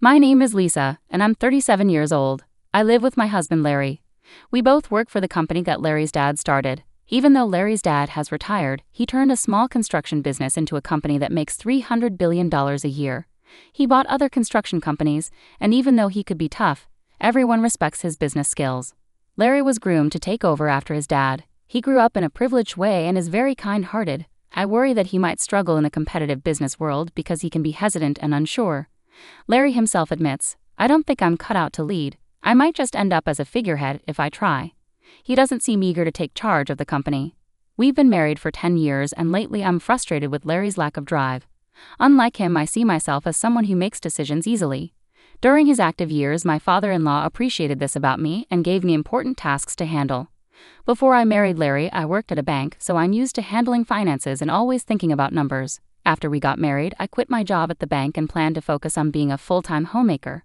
My name is Lisa, and I'm 37 years old. I live with my husband Larry. We both work for the company that Larry's dad started. Even though Larry's dad has retired, he turned a small construction business into a company that makes $300 billion a year. He bought other construction companies, and even though he could be tough, everyone respects his business skills. Larry was groomed to take over after his dad. He grew up in a privileged way and is very kind-hearted. I worry that he might struggle in the competitive business world because he can be hesitant and unsure. Larry himself admits, "I don't think I'm cut out to lead. I might just end up as a figurehead if I try." He doesn't seem eager to take charge of the company. We've been married for 10 years and lately I'm frustrated with Larry's lack of drive. Unlike him, I see myself as someone who makes decisions easily. During his active years, my father-in-law appreciated this about me and gave me important tasks to handle. Before I married Larry, I worked at a bank, so I'm used to handling finances and always thinking about numbers. After we got married, I quit my job at the bank and planned to focus on being a full-time homemaker.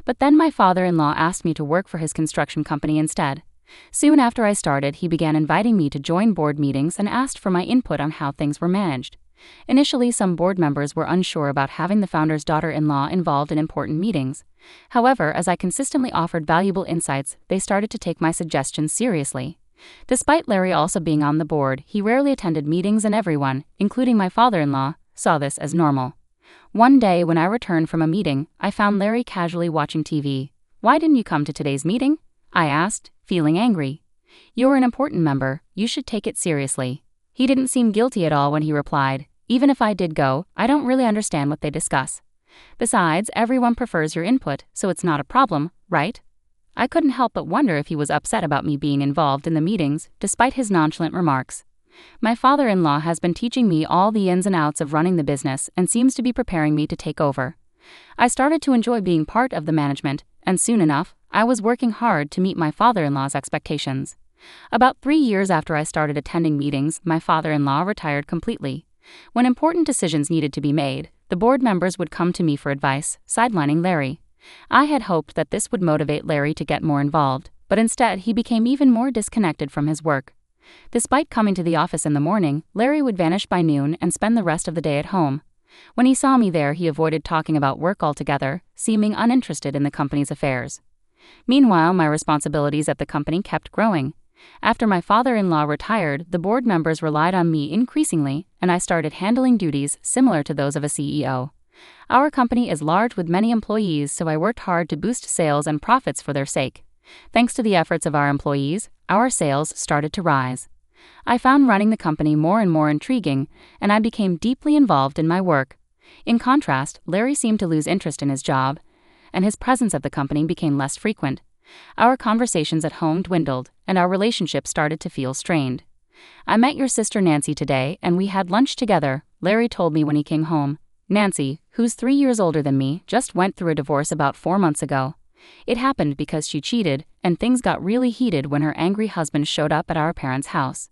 But then my father-in-law asked me to work for his construction company instead. Soon after I started, he began inviting me to join board meetings and asked for my input on how things were managed. Initially, some board members were unsure about having the founder's daughter-in-law involved in important meetings. However, as I consistently offered valuable insights, they started to take my suggestions seriously. Despite Larry also being on the board, he rarely attended meetings and everyone, including my father-in-law, saw this as normal. One day when I returned from a meeting, I found Larry casually watching TV. "Why didn't you come to today's meeting?" I asked, feeling angry. "You're an important member, you should take it seriously." He didn't seem guilty at all when he replied, "Even if I did go, I don't really understand what they discuss. Besides, everyone prefers your input, so it's not a problem, right?" I couldn't help but wonder if he was upset about me being involved in the meetings, despite his nonchalant remarks. My father-in-law has been teaching me all the ins and outs of running the business and seems to be preparing me to take over. I started to enjoy being part of the management, and soon enough, I was working hard to meet my father-in-law's expectations. About 3 years after I started attending meetings, my father-in-law retired completely. When important decisions needed to be made, the board members would come to me for advice, sidelining Larry. I had hoped that this would motivate Larry to get more involved, but instead he became even more disconnected from his work. Despite coming to the office in the morning, Larry would vanish by noon and spend the rest of the day at home. When he saw me there, he avoided talking about work altogether, seeming uninterested in the company's affairs. Meanwhile, my responsibilities at the company kept growing. After my father-in-law retired, the board members relied on me increasingly, and I started handling duties similar to those of a CEO. Our company is large with many employees, so I worked hard to boost sales and profits for their sake. Thanks to the efforts of our employees, our sales started to rise. I found running the company more and more intriguing, and I became deeply involved in my work. In contrast, Larry seemed to lose interest in his job, and his presence at the company became less frequent. Our conversations at home dwindled, and our relationship started to feel strained. "I met your sister Nancy today, and we had lunch together," Larry told me when he came home. Nancy, who's 3 years older than me, just went through a divorce about 4 months ago. It happened because she cheated, and things got really heated when her angry husband showed up at our parents' house.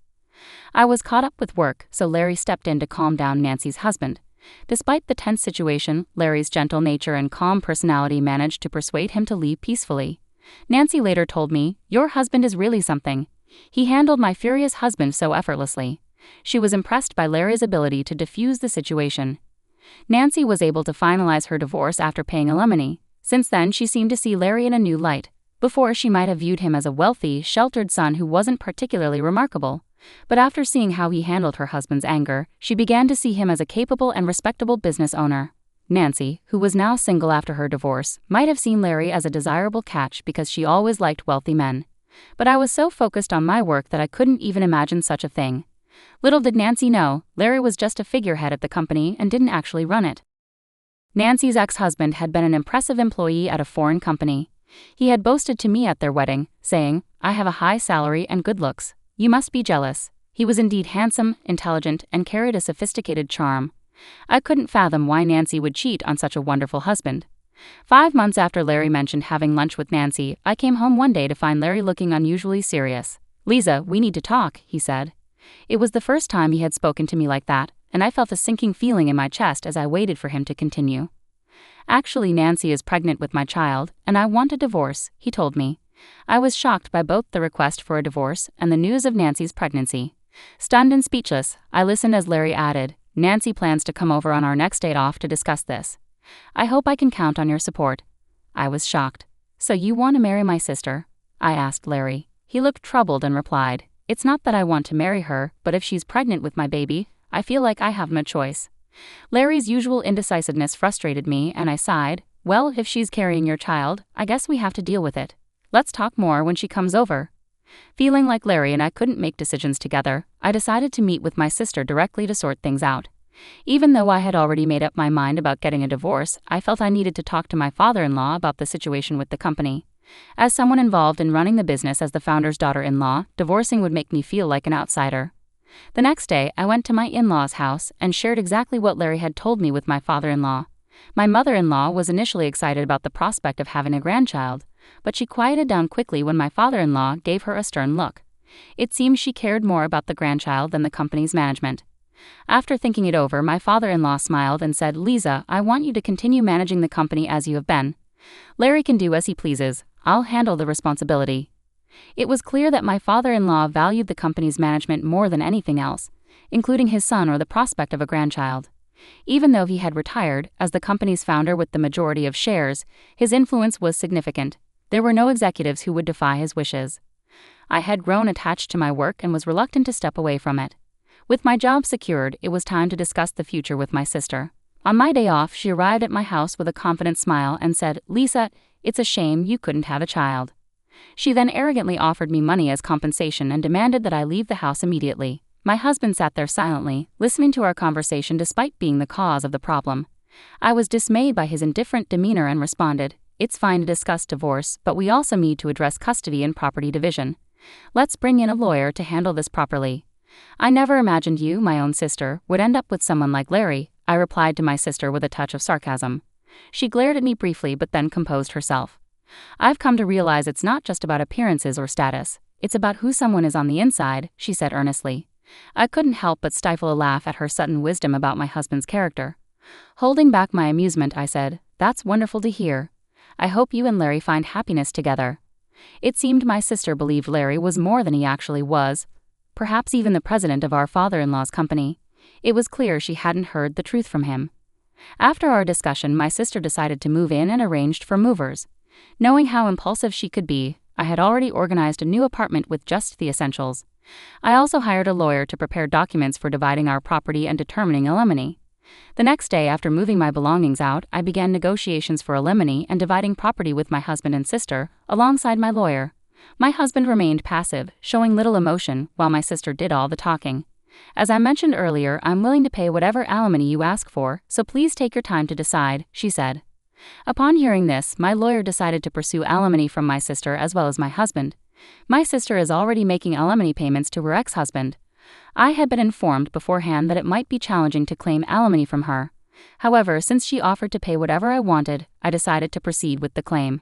I was caught up with work, so Larry stepped in to calm down Nancy's husband. Despite the tense situation, Larry's gentle nature and calm personality managed to persuade him to leave peacefully. Nancy later told me, "Your husband is really something. He handled my furious husband so effortlessly." She was impressed by Larry's ability to diffuse the situation. Nancy was able to finalize her divorce after paying alimony. Since then, she seemed to see Larry in a new light. Before, she might have viewed him as a wealthy, sheltered son who wasn't particularly remarkable. But after seeing how he handled her husband's anger, she began to see him as a capable and respectable business owner. Nancy, who was now single after her divorce, might have seen Larry as a desirable catch because she always liked wealthy men. But I was so focused on my work that I couldn't even imagine such a thing. Little did Nancy know, Larry was just a figurehead at the company and didn't actually run it. Nancy's ex-husband had been an impressive employee at a foreign company. He had boasted to me at their wedding, saying, "I have a high salary and good looks. You must be jealous." He was indeed handsome, intelligent, and carried a sophisticated charm. I couldn't fathom why Nancy would cheat on such a wonderful husband. 5 months after Larry mentioned having lunch with Nancy, I came home one day to find Larry looking unusually serious. "Lisa, we need to talk," he said. It was the first time he had spoken to me like that, and I felt a sinking feeling in my chest as I waited for him to continue. "Actually, Nancy is pregnant with my child, and I want a divorce," he told me. I was shocked by both the request for a divorce and the news of Nancy's pregnancy. Stunned and speechless, I listened as Larry added, "Nancy plans to come over on our next date off to discuss this. I hope I can count on your support." I was shocked. "So you want to marry my sister?" I asked Larry. He looked troubled and replied, "It's not that I want to marry her, but if she's pregnant with my baby, I feel like I have no choice." Larry's usual indecisiveness frustrated me, and I sighed. "Well, if she's carrying your child, I guess we have to deal with it. Let's talk more when she comes over." Feeling like Larry and I couldn't make decisions together, I decided to meet with my sister directly to sort things out. Even though I had already made up my mind about getting a divorce, I felt I needed to talk to my father-in-law about the situation with the company. As someone involved in running the business as the founder's daughter-in-law, divorcing would make me feel like an outsider. The next day, I went to my in-law's house and shared exactly what Larry had told me with my father-in-law. My mother-in-law was initially excited about the prospect of having a grandchild, but she quieted down quickly when my father-in-law gave her a stern look. It seemed she cared more about the grandchild than the company's management. After thinking it over, my father-in-law smiled and said, "Lisa, I want you to continue managing the company as you have been. Larry can do as he pleases. I'll handle the responsibility." It was clear that my father-in-law valued the company's management more than anything else, including his son or the prospect of a grandchild. Even though he had retired, as the company's founder with the majority of shares, his influence was significant. There were no executives who would defy his wishes. I had grown attached to my work and was reluctant to step away from it. With my job secured, it was time to discuss the future with my sister. On my day off, she arrived at my house with a confident smile and said, "Lisa, it's a shame you couldn't have a child." She then arrogantly offered me money as compensation and demanded that I leave the house immediately. My husband sat there silently, listening to our conversation despite being the cause of the problem. I was dismayed by his indifferent demeanor and responded, "It's fine to discuss divorce, but we also need to address custody and property division. Let's bring in a lawyer to handle this properly." "I never imagined you, my own sister, would end up with someone like Larry," I replied to my sister with a touch of sarcasm. She glared at me briefly but then composed herself. "I've come to realize it's not just about appearances or status, it's about who someone is on the inside," she said earnestly. I couldn't help but stifle a laugh at her sudden wisdom about my husband's character. Holding back my amusement, I said, "That's wonderful to hear. I hope you and Larry find happiness together." It seemed my sister believed Larry was more than he actually was, perhaps even the president of our father-in-law's company. It was clear she hadn't heard the truth from him. After our discussion, my sister decided to move in and arranged for movers. Knowing how impulsive she could be, I had already organized a new apartment with just the essentials. I also hired a lawyer to prepare documents for dividing our property and determining alimony. The next day, after moving my belongings out, I began negotiations for alimony and dividing property with my husband and sister, alongside my lawyer. My husband remained passive, showing little emotion, while my sister did all the talking. "As I mentioned earlier, I'm willing to pay whatever alimony you ask for, so please take your time to decide," she said. Upon hearing this, my lawyer decided to pursue alimony from my sister as well as my husband. My sister is already making alimony payments to her ex-husband. I had been informed beforehand that it might be challenging to claim alimony from her. However, since she offered to pay whatever I wanted, I decided to proceed with the claim.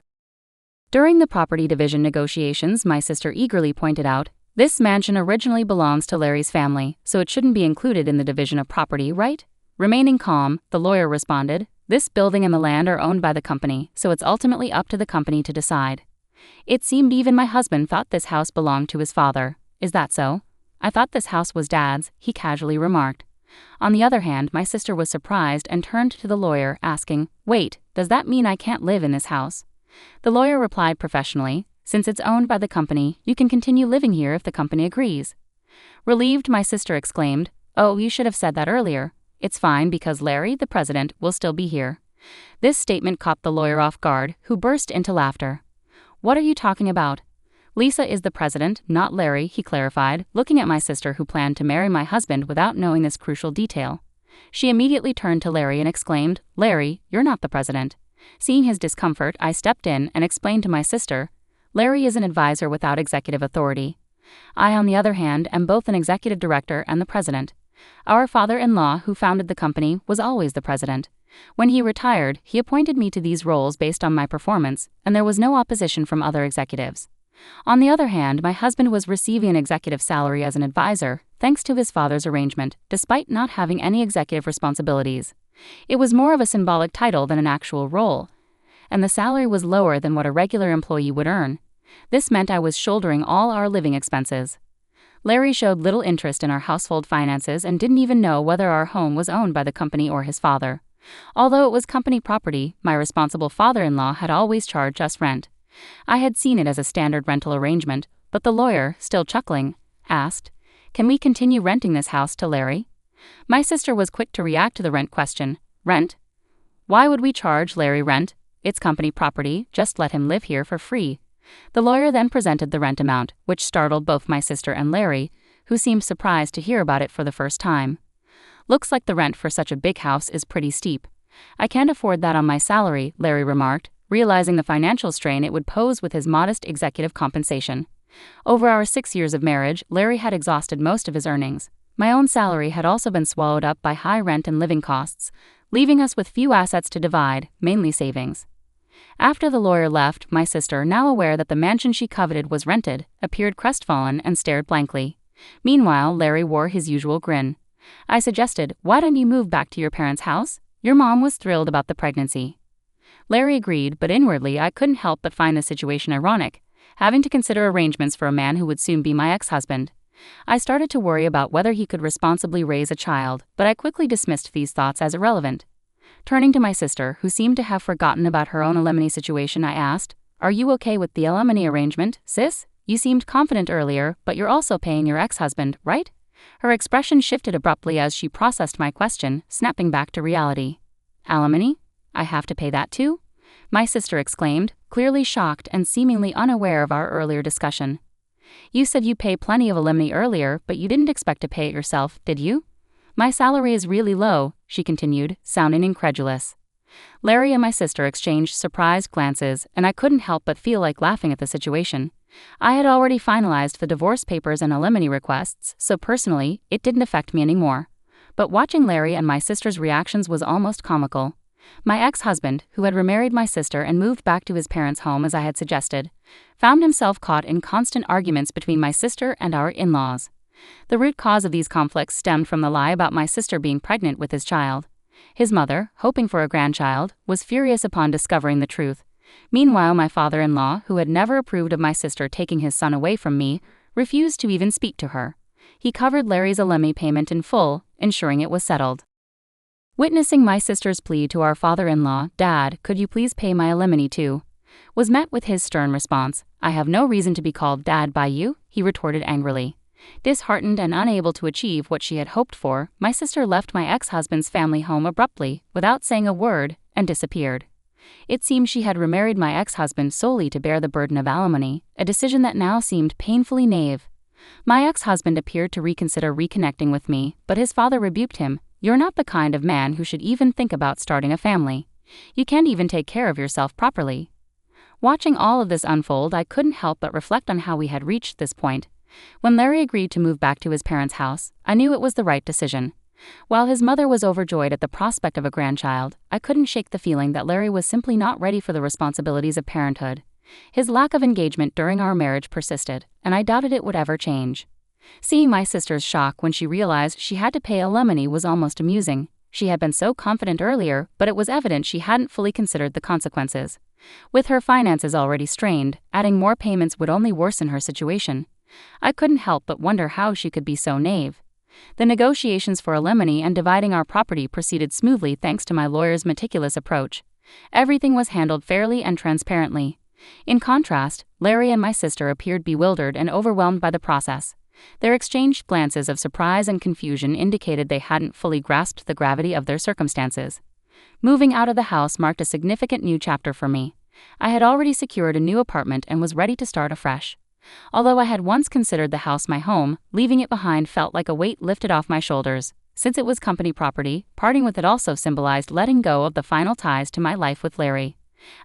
During the property division negotiations, my sister eagerly pointed out, "This mansion originally belongs to Larry's family, so it shouldn't be included in the division of property, right?" Remaining calm, the lawyer responded, "This building and the land are owned by the company, so it's ultimately up to the company to decide." It seemed even my husband thought this house belonged to his father. "Is that so?" "I thought this house was Dad's," he casually remarked. On the other hand, my sister was surprised and turned to the lawyer, asking, "Wait, does that mean I can't live in this house?" The lawyer replied professionally, "Since it's owned by the company, you can continue living here if the company agrees." Relieved, my sister exclaimed, "Oh, you should have said that earlier. It's fine because Larry, the president, will still be here." This statement caught the lawyer off guard, who burst into laughter. "What are you talking about?" "Lisa is the president, not Larry," he clarified, looking at my sister who planned to marry my husband without knowing this crucial detail. She immediately turned to Larry and exclaimed, "Larry, you're not the president." Seeing his discomfort, I stepped in and explained to my sister, "Larry is an advisor without executive authority. I, on the other hand, am both an executive director and the president. Our father-in-law, who founded the company, was always the president. When he retired, he appointed me to these roles based on my performance, and there was no opposition from other executives. On the other hand, my husband was receiving an executive salary as an advisor, thanks to his father's arrangement, despite not having any executive responsibilities. It was more of a symbolic title than an actual role, and the salary was lower than what a regular employee would earn. This meant I was shouldering all our living expenses. Larry showed little interest in our household finances and didn't even know whether our home was owned by the company or his father. Although it was company property, my responsible father-in-law had always charged us rent. I had seen it as a standard rental arrangement, but the lawyer, still chuckling, asked, "Can we continue renting this house to Larry?" My sister was quick to react to the rent question. "Rent? Why would we charge Larry rent? It's company property, just let him live here for free." The lawyer then presented the rent amount, which startled both my sister and Larry, who seemed surprised to hear about it for the first time. "Looks like the rent for such a big house is pretty steep. I can't afford that on my salary," Larry remarked, realizing the financial strain it would pose with his modest executive compensation. Over our 6 years of marriage, Larry had exhausted most of his earnings. My own salary had also been swallowed up by high rent and living costs, leaving us with few assets to divide, mainly savings. After the lawyer left, my sister, now aware that the mansion she coveted was rented, appeared crestfallen and stared blankly. Meanwhile, Larry wore his usual grin. I suggested, "Why don't you move back to your parents' house? Your mom was thrilled about the pregnancy." Larry agreed, but inwardly I couldn't help but find the situation ironic, having to consider arrangements for a man who would soon be my ex-husband. I started to worry about whether he could responsibly raise a child, but I quickly dismissed these thoughts as irrelevant. Turning to my sister, who seemed to have forgotten about her own alimony situation, I asked, "Are you okay with the alimony arrangement, sis? You seemed confident earlier, but you're also paying your ex-husband, right?" Her expression shifted abruptly as she processed my question, snapping back to reality. "Alimony? I have to pay that too?" my sister exclaimed, clearly shocked and seemingly unaware of our earlier discussion. "You said you pay plenty of alimony earlier, but you didn't expect to pay it yourself, did you?" "My salary is really low," she continued, sounding incredulous. Larry and my sister exchanged surprised glances, and I couldn't help but feel like laughing at the situation. I had already finalized the divorce papers and alimony requests, so personally, it didn't affect me anymore. But watching Larry and my sister's reactions was almost comical. My ex-husband, who had remarried my sister and moved back to his parents' home as I had suggested, found himself caught in constant arguments between my sister and our in-laws. The root cause of these conflicts stemmed from the lie about my sister being pregnant with his child. His mother, hoping for a grandchild, was furious upon discovering the truth. Meanwhile, my father-in-law, who had never approved of my sister taking his son away from me, refused to even speak to her. He covered Larry's alimony payment in full, ensuring it was settled. Witnessing my sister's plea to our father-in-law, "Dad, could you please pay my alimony too?" was met with his stern response, "I have no reason to be called Dad by you," he retorted angrily. Disheartened and unable to achieve what she had hoped for, my sister left my ex-husband's family home abruptly, without saying a word, and disappeared. It seemed she had remarried my ex-husband solely to bear the burden of alimony, a decision that now seemed painfully naive. My ex-husband appeared to reconsider reconnecting with me, but his father rebuked him. "You're not the kind of man who should even think about starting a family. You can't even take care of yourself properly." Watching all of this unfold, I couldn't help but reflect on how we had reached this point. When Larry agreed to move back to his parents' house, I knew it was the right decision. While his mother was overjoyed at the prospect of a grandchild, I couldn't shake the feeling that Larry was simply not ready for the responsibilities of parenthood. His lack of engagement during our marriage persisted, and I doubted it would ever change. Seeing my sister's shock when she realized she had to pay alimony was almost amusing. She had been so confident earlier, but it was evident she hadn't fully considered the consequences. With her finances already strained, adding more payments would only worsen her situation. I couldn't help but wonder how she could be so naive. The negotiations for alimony and dividing our property proceeded smoothly thanks to my lawyer's meticulous approach. Everything was handled fairly and transparently. In contrast, Larry and my sister appeared bewildered and overwhelmed by the process. Their exchanged glances of surprise and confusion indicated they hadn't fully grasped the gravity of their circumstances. Moving out of the house marked a significant new chapter for me. I had already secured a new apartment and was ready to start afresh. Although I had once considered the house my home, leaving it behind felt like a weight lifted off my shoulders. Since it was company property, parting with it also symbolized letting go of the final ties to my life with Larry.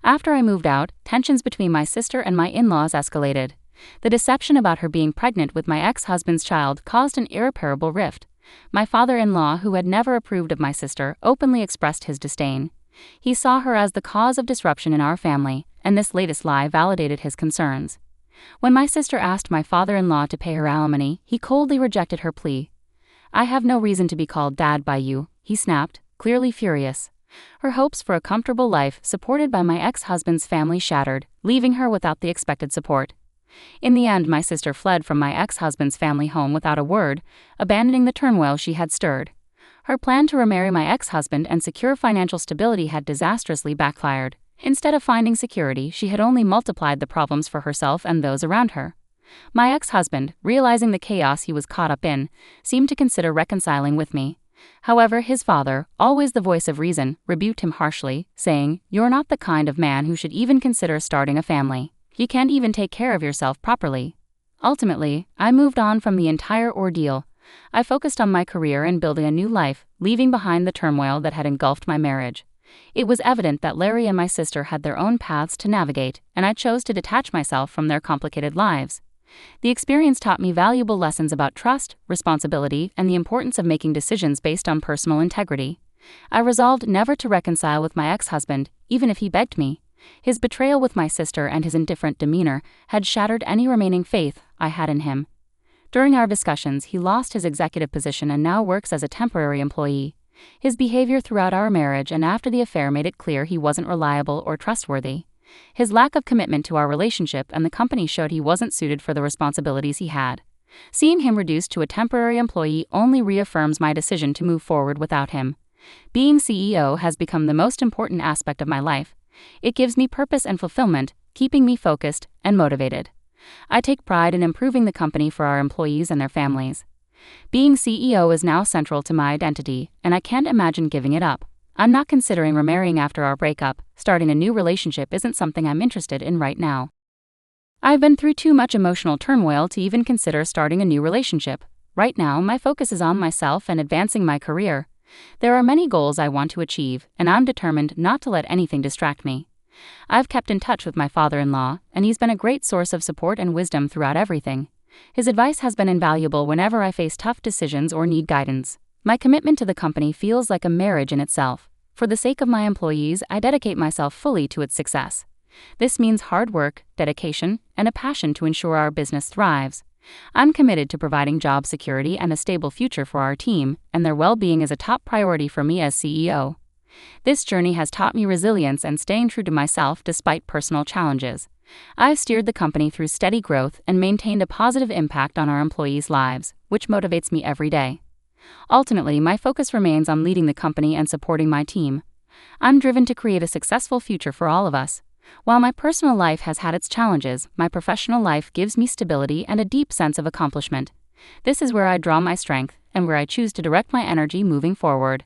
After I moved out, tensions between my sister and my in-laws escalated. The deception about her being pregnant with my ex-husband's child caused an irreparable rift. My father-in-law, who had never approved of my sister, openly expressed his disdain. He saw her as the cause of disruption in our family, and this latest lie validated his concerns. When my sister asked my father-in-law to pay her alimony, he coldly rejected her plea. "I have no reason to be called Dad by you," he snapped, clearly furious. Her hopes for a comfortable life supported by my ex-husband's family shattered, leaving her without the expected support. In the end, my sister fled from my ex-husband's family home without a word, abandoning the turmoil she had stirred. Her plan to remarry my ex-husband and secure financial stability had disastrously backfired. Instead of finding security, she had only multiplied the problems for herself and those around her. My ex-husband, realizing the chaos he was caught up in, seemed to consider reconciling with me. However, his father, always the voice of reason, rebuked him harshly, saying, "You're not the kind of man who should even consider starting a family. You can't even take care of yourself properly." Ultimately, I moved on from the entire ordeal. I focused on my career and building a new life, leaving behind the turmoil that had engulfed my marriage. It was evident that Larry and my sister had their own paths to navigate, and I chose to detach myself from their complicated lives. The experience taught me valuable lessons about trust, responsibility, and the importance of making decisions based on personal integrity. I resolved never to reconcile with my ex-husband, even if he begged me. His betrayal with my sister and his indifferent demeanor had shattered any remaining faith I had in him. During our discussions, he lost his executive position and now works as a temporary employee. His behavior throughout our marriage and after the affair made it clear he wasn't reliable or trustworthy. His lack of commitment to our relationship and the company showed he wasn't suited for the responsibilities he had. Seeing him reduced to a temporary employee only reaffirms my decision to move forward without him. Being CEO has become the most important aspect of my life. It gives me purpose and fulfillment, keeping me focused and motivated. I take pride in improving the company for our employees and their families. Being CEO is now central to my identity, and I can't imagine giving it up. I'm not considering remarrying after our breakup. Starting a new relationship isn't something I'm interested in right now. I've been through too much emotional turmoil to even consider starting a new relationship. Right now, my focus is on myself and advancing my career. There are many goals I want to achieve, and I'm determined not to let anything distract me. I've kept in touch with my father-in-law, and he's been a great source of support and wisdom throughout everything. His advice has been invaluable whenever I face tough decisions or need guidance. My commitment to the company feels like a marriage in itself. For the sake of my employees, I dedicate myself fully to its success. This means hard work, dedication, and a passion to ensure our business thrives. I'm committed to providing job security and a stable future for our team, and their well-being is a top priority for me as CEO. This journey has taught me resilience and staying true to myself despite personal challenges. I've steered the company through steady growth and maintained a positive impact on our employees' lives, which motivates me every day. Ultimately, my focus remains on leading the company and supporting my team. I'm driven to create a successful future for all of us. While my personal life has had its challenges, my professional life gives me stability and a deep sense of accomplishment. This is where I draw my strength and where I choose to direct my energy moving forward.